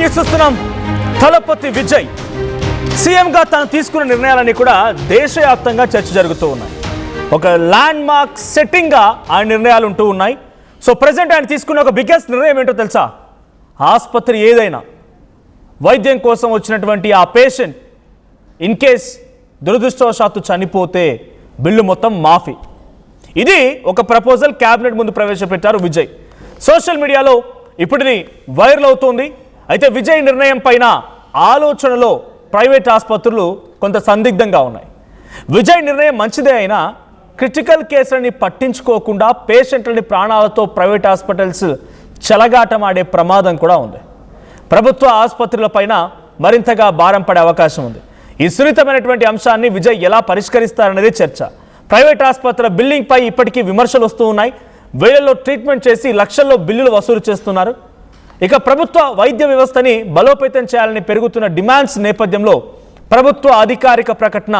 News చూస్తున్నాం. తలపతి విజయ్ సీఎంగా తాను తీసుకున్న నిర్ణయాలన్నీ కూడా దేశవ్యాప్తంగా చర్చ జరుగుతూ ఉన్నాయి. ఒక ల్యాండ్ మార్క్ సెట్టింగ్గా ఆ నిర్ణయాలు ఉంటూ ఉన్నాయి. సో ప్రజెంట్ ఆయన తీసుకున్న ఒక బిగ్గెస్ట్ నిర్ణయం ఏంటో తెలుసా? ఆసుపత్రి ఏదైనా వైద్యం కోసం వచ్చినటువంటి ఆ పేషెంట్ ఇన్ కేస్ దురదృష్టవశాత్తు చనిపోతే బిల్లు మొత్తం మాఫీ. ఇది ఒక ప్రపోజల్ క్యాబినెట్ ముందు ప్రవేశపెట్టారు విజయ్. సోషల్ మీడియాలో ఇప్పుడు ఇది వైరల్ అవుతోంది. అయితే విజయ్ నిర్ణయం పైన ఆలోచనలో ప్రైవేట్ ఆసుపత్రులు కొంత సందిగ్ధంగా ఉన్నాయి. విజయ్ నిర్ణయం మంచిదే అయినా క్రిటికల్ కేసులని పట్టించుకోకుండా పేషెంట్లని ప్రాణాలతో ప్రైవేట్ హాస్పిటల్స్ చెలగాటమాడే ప్రమాదం కూడా ఉంది. ప్రభుత్వ ఆసుపత్రుల పైన మరింతగా భారం పడే అవకాశం ఉంది. ఈ సున్నితమైనటువంటి అంశాన్ని విజయ్ ఎలా పరిష్కరిస్తారనేది చర్చ. ప్రైవేట్ ఆసుపత్రుల బిల్లింగ్ పై ఇప్పటికీ విమర్శలు వస్తూ ఉన్నాయి. వేలల్లో ట్రీట్మెంట్ చేసి లక్షల్లో బిల్లులు వసూలు చేస్తున్నారు. ఇక ప్రభుత్వ వైద్య వ్యవస్థని బలోపేతం చేయాలని పెరుగుతున్న డిమాండ్స్ నేపథ్యంలో ప్రభుత్వ అధికారిక ప్రకటన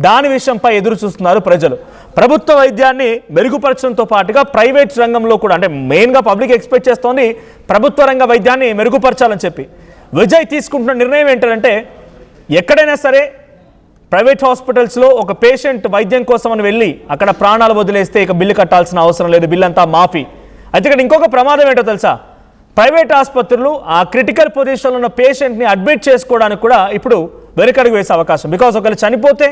దాని విషయంపై ఎదురు చూస్తున్నారు ప్రజలు. ప్రభుత్వ వైద్యాన్ని మెరుగుపరచడంతో పాటుగా ప్రైవేట్ రంగంలో కూడా, అంటే మెయిన్గా పబ్లిక్ ఎక్స్పెక్ట్ చేస్తోంది ప్రభుత్వ రంగ వైద్యాన్ని మెరుగుపరచాలని చెప్పి. విజయ్ తీసుకుంటున్న నిర్ణయం ఏంటంటే ఎక్కడైనా సరే ప్రైవేట్ హాస్పిటల్స్లో ఒక పేషెంట్ వైద్యం కోసం అని వెళ్ళి అక్కడ ప్రాణాలు వదిలేస్తే ఇక బిల్లు కట్టాల్సిన అవసరం లేదు, బిల్ అంతా మాఫీ. అయితే ఇక్కడ ఇంకొక ప్రమాదం ఏంటో తెలుసా? ప్రైవేట్ ఆసుపత్రులు ఆ క్రిటికల్ పొజిషన్లో ఉన్న పేషెంట్ని అడ్మిట్ చేసుకోవడానికి కూడా ఇప్పుడు వెనకడుగు వేసే అవకాశం. బికాజ్ ఒకవేళ చనిపోతే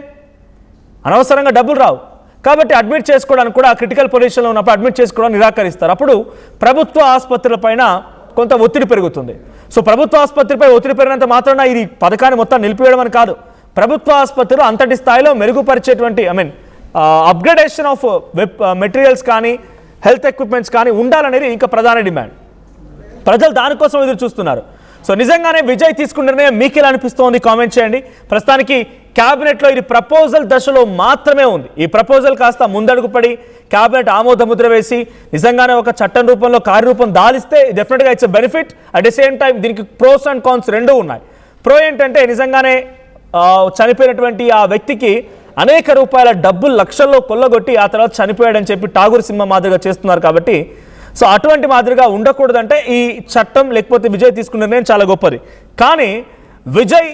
అనవసరంగా డబ్బులు రావు కాబట్టి అడ్మిట్ చేసుకోవడానికి కూడా క్రిటికల్ పొజిషన్లో ఉన్నప్పుడు అడ్మిట్ చేసుకోవడానికి నిరాకరిస్తారు. అప్పుడు ప్రభుత్వ ఆసుపత్రుల పైన కొంత ఒత్తిడి పెరుగుతుంది. సో ప్రభుత్వ ఆసుపత్రిపై ఒత్తిడి పెరిగినంత మాత్రాన ఇది పథకాన్ని మొత్తం నిలిపివేయడం అని కాదు. ప్రభుత్వ ఆసుపత్రులు అంతటి స్థాయిలో మెరుగుపరిచేటువంటి అప్గ్రేడేషన్ ఆఫ్ మెటీరియల్స్ కానీ హెల్త్ ఎక్విప్మెంట్స్ కానీ ఉండాలనేది ఇంకా ప్రధాన డిమాండ్. ప్రజలు దానికోసం ఎదురు చూస్తున్నారు. సో నిజంగానే విజయ్ తీసుకున్న నిర్ణయం మీకు ఎలా అనిపిస్తోంది కామెంట్ చేయండి. ప్రస్తుతానికి క్యాబినెట్లో ఇది ప్రపోజల్ దశలో మాత్రమే ఉంది. ఈ ప్రపోజల్ కాస్త ముందడుగు పడి క్యాబినెట్ ఆమోద ముద్ర వేసి నిజంగానే ఒక చట్టం రూపంలో కార్యరూపం దాలిస్తే డెఫినెట్గా it's a benefit. At the same time దీనికి ప్రోస్ అండ్ కాన్స్ రెండూ ఉన్నాయి. ప్రో ఏంటంటే నిజంగానే చనిపోయినటువంటి ఆ వ్యక్తికి అనేక రూపాయల డబ్బులు లక్షల్లో కొల్లగొట్టి ఆ తర్వాత చనిపోయాడని చెప్పి ఠాగూర్ సినిమా మాదిరిగా చేస్తున్నారు కాబట్టి సో అటువంటి మాదిరిగా ఉండకూడదంటే ఈ చట్టం లేకపోతే విజయ్ తీసుకున్న నిర్ణయం చాలా గొప్పది. కానీ విజయ్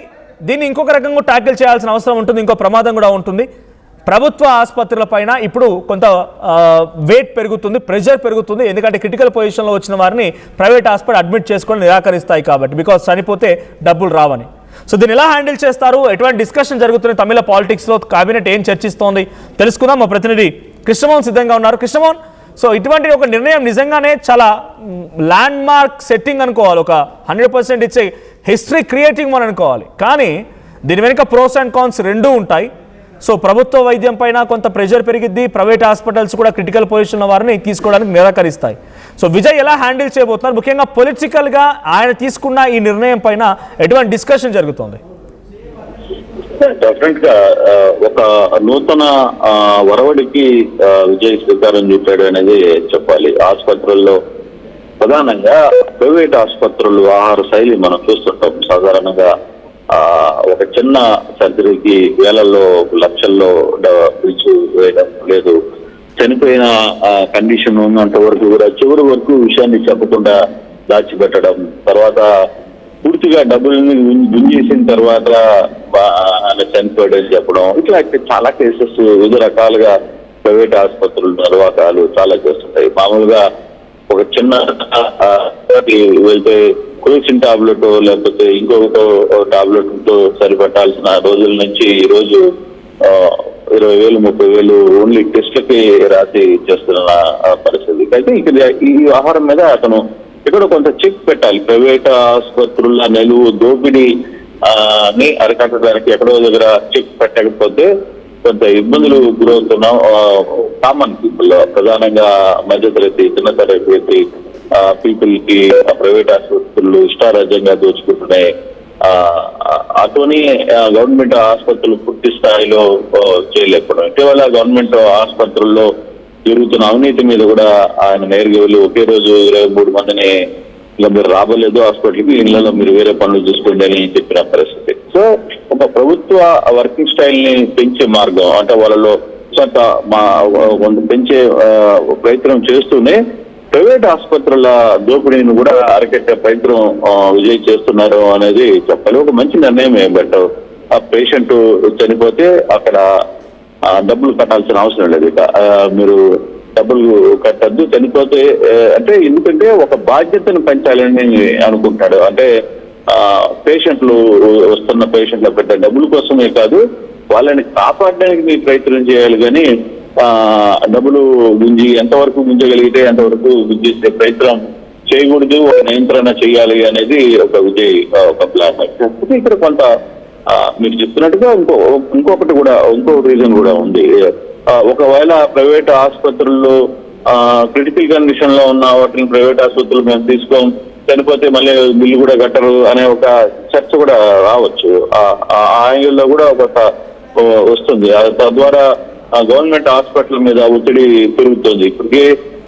దీన్ని ఇంకొక రకంగా ట్యాకిల్ చేయాల్సిన అవసరం ఉంటుంది. ఇంకో ప్రమాదం కూడా ఉంటుంది. ప్రభుత్వ ఆసుపత్రుల పైన ఇప్పుడు కొంత వెయిట్ పెరుగుతుంది, ప్రెషర్ పెరుగుతుంది. ఎందుకంటే క్రిటికల్ పొజిషన్లో వచ్చిన వారిని ప్రైవేట్ హాస్పిటల్ అడ్మిట్ చేసుకొని నిరాకరిస్తాయి కాబట్టి, బికాజ్ చనిపోతే డబ్బులు రావని. సో దీన్ని ఎలా హ్యాండిల్ చేస్తారు, ఎటువంటి డిస్కషన్ జరుగుతుంది తమిళ పాలిటిక్స్లో, కేబినెట్ ఏం చర్చిస్తోంది తెలుసుకుందాం. మా ప్రతినిధి కృష్ణమోహన్ సిద్ధంగా ఉన్నారు. కృష్ణమోహన్, సో ఇటువంటి ఒక నిర్ణయం నిజంగానే చాలా ల్యాండ్ మార్క్ సెట్టింగ్ అనుకోవాలి. ఒక 100% ఇచ్చే హిస్టరీ క్రియేటింగ్ అని అనుకోవాలి. కానీ దీని వెనుక ప్రోస్ అండ్ కాన్స్ రెండూ ఉంటాయి. సో ప్రభుత్వ వైద్యం పైన కొంత ప్రెషర్ పెరిగిద్ది, ప్రైవేట్ హాస్పిటల్స్ కూడా క్రిటికల్ పొజిషన్ వారిని తీసుకోవడానికి నిరాకరిస్తాయి. సో విజయ్ ఎలా హ్యాండిల్ చేయబోతున్నారు? ముఖ్యంగా పొలిటికల్గా ఆయన తీసుకున్న ఈ నిర్ణయం పైన ఎటువంటి డిస్కషన్ జరుగుతుంది? డెఫినెట్ గా ఒక నూతన వరవడికి విజయ్ శ్రీకారం చుట్టాడు అనేది చెప్పాలి. ఆసుపత్రుల్లో ప్రధానంగా ప్రైవేట్ ఆసుపత్రులు ఆహార శైలి మనం చూస్తుంటాం. సాధారణంగా ఒక చిన్న సర్జరీకి వేలల్లో లక్షల్లో పిలిచి వేయడం లేదు. చనిపోయిన కండిషన్ ఉన్నంత వరకు కూడా చివరి వరకు విషయాన్ని చెప్పకుండా దాచిపెట్టడం, తర్వాత పూర్తిగా డబ్బులని గుంజేసిన తర్వాత చనిపోయాడని చెప్పడం, ఇట్లా చాలా కేసెస్ వివిధ రకాలుగా ప్రైవేట్ ఆసుపత్రుల నిర్వాహకాలు చాలా చేస్తుంటాయి. మామూలుగా ఒక చిన్న వెళ్తే క్రోసిన్ టాబ్లెట్ లేకపోతే ఇంకొక టాబ్లెట్ తో సరిపెట్టాల్సిన రోజుల నుంచి ఈ రోజు 20,000 30,000 ఓన్లీ టెస్ట్లకి రాసి చేస్తున్న పరిస్థితి. అయితే ఇక్కడ ఈ వ్యవహారం మీద అతను ఇక్కడ కొంత చెక్ పెట్టాలి. ప్రైవేట్ ఆసుపత్రుల నిలువు దోపిడీ ని అరికట్టడానికి ఎక్కడో దగ్గర చెక్ పెట్టకపోతే కొంత ఇబ్బందులు గురవుతున్నాం కామన్ పీపుల్, ప్రధానంగా మధ్యతరగతి చిన్న తరగతి పీపుల్ కి ప్రైవేట్ ఆసుపత్రులు ఇష్టారాజ్యంగా దోచుకుంటున్నాయి. అతని గవర్నమెంట్ ఆసుపత్రులు పూర్తి స్థాయిలో చేయలేకపోవడం, ఇటీవల గవర్నమెంట్ ఆసుపత్రుల్లో జరుగుతున్న అవినీతి మీద కూడా ఆయన నేరుగా వెళ్ళి ఒకే రోజు 23 మందిని ఇలా మీరు రాబోలేదు హాస్పిటల్కి, ఇళ్లలో మీరు వేరే పనులు చూసుకోండి అని చెప్పిన పరిస్థితి. సో ఒక ప్రభుత్వ వర్కింగ్ స్టైల్ ని పెంచే మార్గం అంటే వాళ్ళలో కొంత పెంచే ప్రయత్నం చేస్తూనే ప్రైవేట్ ఆసుపత్రుల దోపిడీని కూడా అరికట్టే ప్రయత్నం విజయ్ చేస్తున్నారు అనేది చెప్పాలి. ఒక మంచి నిర్ణయమే. బట్ ఆ పేషెంట్ చనిపోతే అక్కడ డబ్బులు కట్టాల్సిన అవసరం లేదు. ఇక మీరు డబ్బులు కట్టద్దు, చనిపోతే అంటే ఎందుకంటే ఒక బాధ్యతను పెంచాలని అనుకుంటాడు. అంటే పేషెంట్లు వస్తున్న పేషెంట్ల పెద్ద డబ్బుల కోసమే కాదు, వాళ్ళని కాపాడడానికి మీరు ప్రయత్నం చేయాలి. కానీ డబ్బులు గుంజి ఎంతవరకు గుంజగలిగితే అంతవరకు గుంజేసే ప్రయత్నం చేయకూడదు, ఒక నియంత్రణ చేయాలి అనేది ఒక విజయ్ ఒక ప్లాన్. ఇక్కడ కొంత మీరు చెప్తున్నట్టుగా ఇంకొక రీజన్ కూడా ఉంది. ఒకవేళ ప్రైవేట్ ఆసుపత్రుల్లో క్రిటికల్ కండిషన్ లో ఉన్న వాటిని ప్రైవేట్ ఆసుపత్రులు మేము తీసుకోం, చనిపోతే మళ్ళీ బిల్లు కూడా కట్టరు అనే ఒక చర్చ కూడా రావచ్చు. ఆ యాంగిల్లో కూడా ఒక వస్తుంది. తద్వారా గవర్నమెంట్ హాస్పిటల్ మీద ఒత్తిడి పెరుగుతుంది. ఇప్పటికే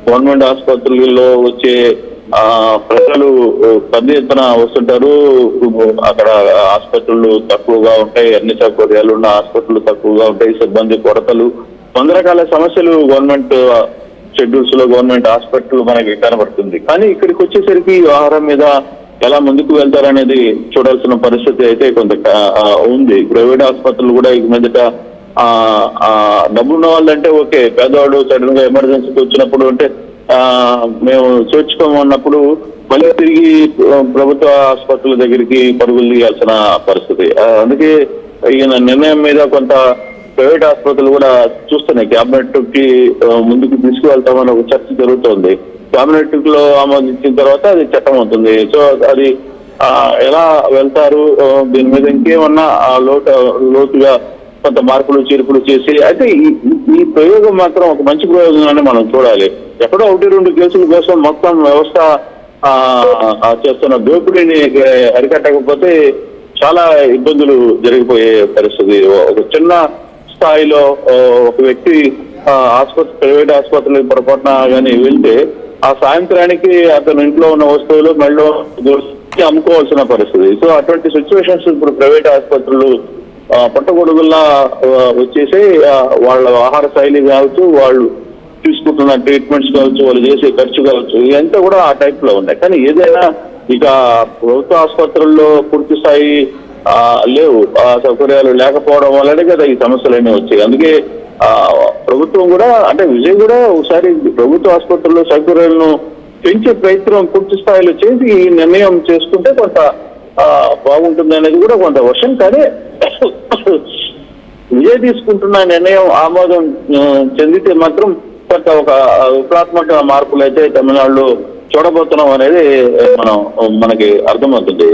గవర్నమెంట్ ఆసుపత్రులలో వచ్చే ప్రజలు పెద్ద ఎత్తున వస్తుంటారు. అక్కడ ఆసుపత్రులు తక్కువగా ఉంటాయి, అన్ని సౌకర్యాలు ఉన్న ఆసుపత్రులు తక్కువగా ఉంటాయి, సిబ్బంది కొరతలు, 100 రకాల సమస్యలు గవర్నమెంట్ షెడ్యూల్స్ లో గవర్నమెంట్ హాస్పిటల్ మనకి కనబడుతుంది. కానీ ఇక్కడికి వచ్చేసరికి వ్యవహారం మీద ఎలా ముందుకు వెళ్తారనేది చూడాల్సిన పరిస్థితి అయితే కొంత ఉంది. ప్రైవేట్ ఆసుపత్రులు కూడా ఇక మీదట డబ్బున్న వాళ్ళంటే ఓకే, పేదవాడు సడన్ గా ఎమర్జెన్సీకి వచ్చినప్పుడు అంటే మేము చేర్చుకోమన్నప్పుడు మళ్ళీ తిరిగి ప్రభుత్వ ఆసుపత్రుల దగ్గరికి పరుగులు తీయాల్సిన పరిస్థితి. అందుకే ఈయన నిర్ణయం మీద కొంత ప్రైవేట్ ఆసుపత్రులు కూడా చూస్తున్నాయి. క్యాబినెట్ కి ముందుకు తీసుకువెళ్తామని ఒక చర్చ జరుగుతోంది. క్యాబినెట్ లో ఆమోదించిన తర్వాత అది చట్టం అవుతుంది. సో అది ఎలా వెళ్తారు, దీని మీద ఇంకేమన్నా లోతుగా కొంత మార్పులు చేర్పులు చేసి అయితే ఈ ప్రయోగం మాత్రం ఒక మంచి ప్రయోగంగానే మనం చూడాలి. ఎక్కడో 1-2 కేసుల కోసం మొత్తం వ్యవస్థ చేస్తున్న దోపిడీని అరికట్టకపోతే చాలా ఇబ్బందులు జరిగిపోయే పరిస్థితి. ఒక చిన్న స్థాయిలో ఒక వ్యక్తి ప్రైవేట్ ఆసుపత్రులకు పొరపాటున కానీ వెళ్తే ఆ సాయంత్రానికి అతను ఇంట్లో ఉన్న వస్తువులు మళ్ళీ అమ్ముకోవాల్సిన పరిస్థితి. సో అటువంటి సిచ్యువేషన్స్ ఇప్పుడు ప్రైవేట్ ఆసుపత్రులు పట్టగొడుగుల్లా వచ్చేసి వాళ్ళ ఆహార శైలి కావచ్చు, వాళ్ళు తీసుకుంటున్న ట్రీట్మెంట్స్ కావచ్చు, వాళ్ళు చేసే ఖర్చు కావచ్చు, ఇదంతా కూడా ఆ టైప్ లో ఉన్నాయి. కానీ ఏదైనా ఇక ప్రభుత్వ ఆసుపత్రుల్లో పూర్తి స్థాయి లేవు, సౌకర్యాలు లేకపోవడం వల్లనే కదా ఈ సమస్యలన్నీ వచ్చాయి. అందుకే ప్రభుత్వం కూడా అంటే విజయ్ కూడా ఒకసారి ప్రభుత్వ ఆసుపత్రుల్లో సౌకర్యాలను పెంచే ప్రయత్నం పూర్తి స్థాయిలో చేసి ఈ నిర్ణయం చేసుకుంటే కొంత బాగుంటుంది అనేది కూడా కొంత వర్షం. కానీ విజయ్ తీసుకుంటున్న నిర్ణయం ఆమోదం చెందితే మాత్రం కొంత ఒక విప్లవాత్మక మార్పులు అయితే తమిళనాడులో చూడబోతున్నాం అనేది మనకి అర్థమవుతుంది.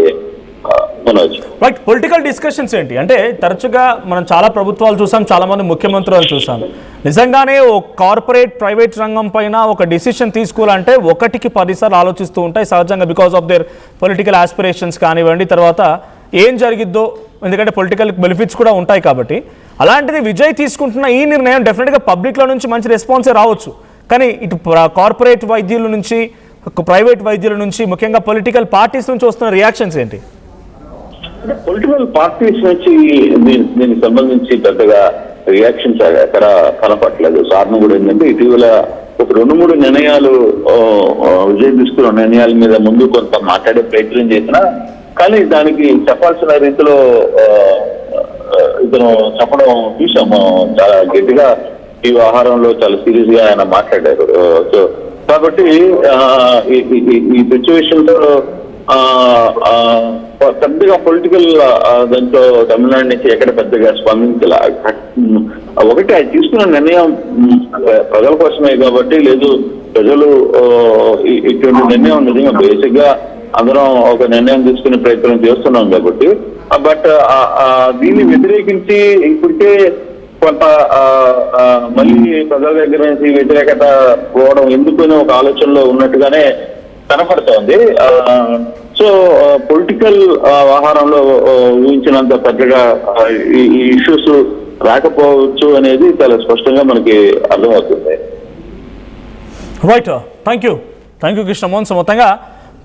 రైట్, పొలిటికల్ డిస్కషన్స్ ఏంటి అంటే తరచుగా మనం చాలా ప్రభుత్వాలు చూసాం, చాలా మంది ముఖ్యమంత్రులు చూసాం. నిజంగానే ఓ కార్పొరేట్ ప్రైవేట్ రంగం పైన ఒక డిసిషన్ తీసుకోవాలంటే 1కి 10 సార్లు ఆలోచిస్తూ ఉంటాయి సహజంగా, because of their political aspirations కానివ్వండి, తర్వాత ఏం జరిగిద్దో, ఎందుకంటే పొలిటికల్ బెనిఫిట్స్ కూడా ఉంటాయి కాబట్టి. అలాంటిది విజయ్ తీసుకుంటున్న ఈ నిర్ణయం డెఫినెట్గా పబ్లిక్లో నుంచి మంచి రెస్పాన్సే రావచ్చు. కానీ ఇటు కార్పొరేట్ వైద్యుల నుంచి, ప్రైవేట్ వైద్యుల నుంచి, ముఖ్యంగా పొలిటికల్ పార్టీస్ నుంచి వస్తున్న రియాక్షన్స్ ఏంటి? అంటే పొలిటికల్ పార్టీస్ నుంచి దీనికి సంబంధించి పెద్దగా రియాక్షన్స్ ఎక్కడ కనపట్లేదు. కారణం కూడా ఏంటంటే ఇటీవల ఒక 2-3 నిర్ణయాలు విజయ్ తీసుకున్న నిర్ణయాల మీద ముందు కొంత మాట్లాడే ప్రయత్నం చేసినా కానీ దానికి చెప్పాల్సిన రీతిలో ఇతను చెప్పడం చూసాము. చాలా గట్టిగా ఈ వ్యవహారంలో చాలా సీరియస్ గా ఆయన మాట్లాడారు. సో కాబట్టి ఈ సిచ్యువేషన్ లో పెద్దగా పొలిటికల్ దాంట్లో తమిళనాడు నుంచి ఎక్కడ పెద్దగా స్పందించాల. ఒకటి ఆయన తీసుకున్న నిర్ణయం ప్రజల కోసమే కాబట్టి, లేదు ప్రజలు ఇటువంటి నిర్ణయం నిజంగా బేసిక్ గా అందరం ఒక నిర్ణయం తీసుకునే ప్రయత్నం చేస్తున్నాం కాబట్టి. బట్ దీన్ని వ్యతిరేకించి ఇప్పటికే కొంత మళ్ళీ ప్రజల దగ్గర నుంచి వ్యతిరేకత పోవడం ఎందుకని ఒక ఆలోచనలో ఉన్నట్టుగానే కనపడుతోంది. సో పొలిటికల్ వ్యవహారంలో ఊహించినంత పెద్దగా ఈ ఇష్యూస్ రాకపోవచ్చు అనేది చాలా స్పష్టంగా మనకి అర్థమవుతుంది. Right, thank you Krishnamohan. So మొత్తంగా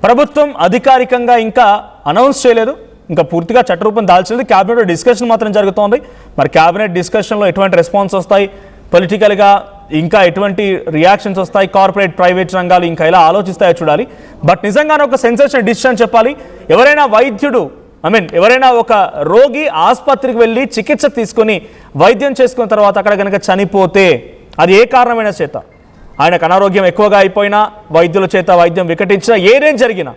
ప్రభుత్వం అధికారికంగా ఇంకా అనౌన్స్ చేయలేదు, ఇంకా పూర్తిగా చట్టరూపం దాల్చలేదు. క్యాబినెట్ డిస్కషన్ మాత్రం జరుగుతోంది. మరి క్యాబినెట్ డిస్కషన్లో ఎటువంటి రెస్పాన్స్ వస్తాయి, పొలిటికల్గా ఇంకా ఎటువంటి రియాక్షన్స్ వస్తాయి, కార్పొరేట్ ప్రైవేట్ రంగాలు ఇంకా ఎలా ఆలోచిస్తాయో చూడాలి. బట్ నిజంగానే ఒక సెన్సేషనల్ డిసిషన్ చెప్పాలి. ఎవరైనా వైద్యుడు ఎవరైనా ఒక రోగి ఆసుపత్రికి వెళ్ళి చికిత్స తీసుకొని వైద్యం చేసుకున్న తర్వాత అక్కడ కనుక చనిపోతే అది ఏ కారణమైన చేత, ఆయనకు అనారోగ్యం ఎక్కువగా అయిపోయినా, వైద్యుల చేత వైద్యం వికటించినా, ఏదేం జరిగినా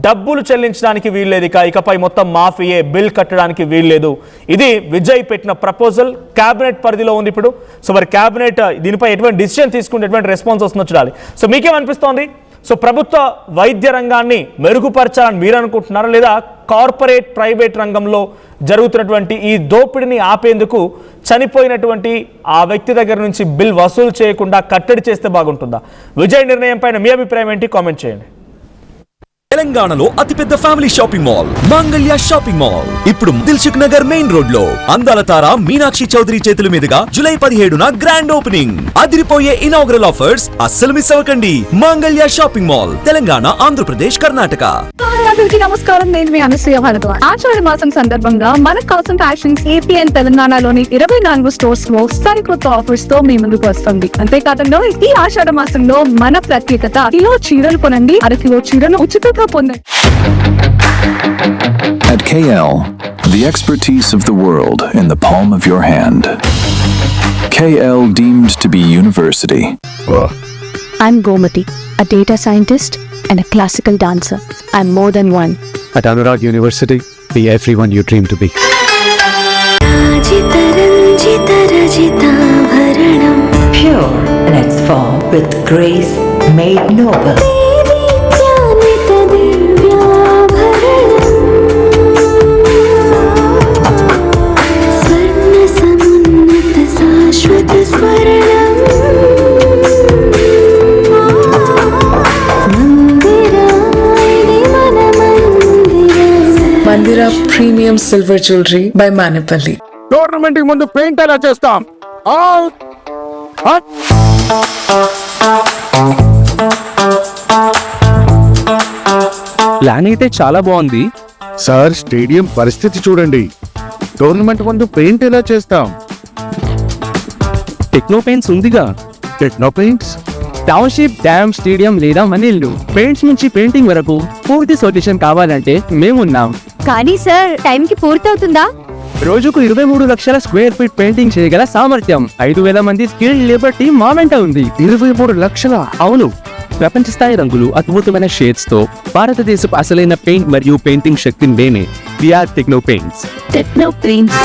డబ్బులు చెల్లించడానికి వీల్లేదు. ఇకపై మొత్తం మాఫీయే, బిల్ కట్టడానికి వీల్లేదు. ఇది విజయ్ పెట్టిన ప్రపోజల్. క్యాబినెట్ పరిధిలో ఉంది ఇప్పుడు. సో మరి క్యాబినెట్ దీనిపై ఎటువంటి డిసిషన్ తీసుకుంటే ఎటువంటి రెస్పాన్స్ వస్తుందో చూడాలి. సో మీకేమనిపిస్తోంది? సో ప్రభుత్వ వైద్య రంగాన్ని మెరుగుపరచాలని మీరు అనుకుంటున్నారా, లేదా కార్పొరేట్ ప్రైవేట్ రంగంలో జరుగుతున్నటువంటి ఈ దోపిడిని ఆపేందుకు చనిపోయినటువంటి ఆ వ్యక్తి దగ్గర నుంచి బిల్ వసూలు చేయకుండా కట్టడి చేస్తే బాగుంటుందా? విజయ్ నిర్ణయం పైన మీ అభిప్రాయం ఏంటి? కామెంట్ చేయండి. తెలంగాణలో అతిపెద్ద family shopping mall Mangalya shopping mall ఇప్పుడు దిల్సుఖ్ నగర్ మెయిన్ రోడ్ లో అందాల తార మీనాక్షి చౌదరి చేతుల మీదుగా జూలై 17న గ్రాండ్ ఓపెనింగ్. అదిరిపోయే ఇనాగ్రల్ ఆఫర్స్ అస్సలు మిస్ అవ్వకండి. Mangalya shopping mall, Telangana, Andhra Pradesh, Karnataka. నమస్కారం, నేను మీ అనసూయ భరద్వాజ్. ఆషాఢ మాసం సందర్భంగా మన కాసం ఫ్యాషన్స్ ఏపీ అండ్ తెలంగాణలోని 24 స్టోర్స్ లో సరికొత్త ఆఫర్స్ తో మీ ముందుకు వస్తుంది. అంతేకాదంలో ఈ ఆషాఢ మాసంలో మన ప్రత్యేకత, కిలో చీరలు కొనండి, అరకిలో చీరను ఉచితంగా పొందండి. At KL, the expertise of the world in the palm of your hand. KL deemed to be university. I'm Gomati, a data scientist and a classical dancer. I'm more than one. At Anurag University, be everyone you dream to be. Pure in its form with grace made noble. Mandira Premium Silver Jewelry by Manipali. Tournament కి ముందు paint ఎలా చేస్తాం? Plan అయితే చాలా బాగుంది sir. Stadium పరిస్థితి చూడండి. Tournament ముందు పెయింట్ ఎలా చేస్తాం? టెక్నో పెయింట్స్ ఉందిగా. Techno paints township, dam, stadium లేదా మన ఇల్లు, పెయింట్స్ నుంచి పెయింటింగ్ వరకు పూర్తి సొల్యూషన్ కావాలంటే మేమున్నాం. కానీ సార్, టైం కి పూర్తవుతుందా? రోజుకు 23 లక్షల స్క్వేర్ ఫీట్ పెయింటింగ్ చేయగల సామర్థ్యం, 5,000 మంది స్కిల్డ్ లేబర్ టీమ్ మా వెంట ఉంది. 23 లక్షల? అవును. ప్రపంచ స్థాయి రంగులు, అద్భుతమైన షేడ్స్ తో భారతదేశపు అసలైన పెయింట్ మరియు పెయింటింగ్ శక్తిని నేనే. VR techno paints. Techno paints.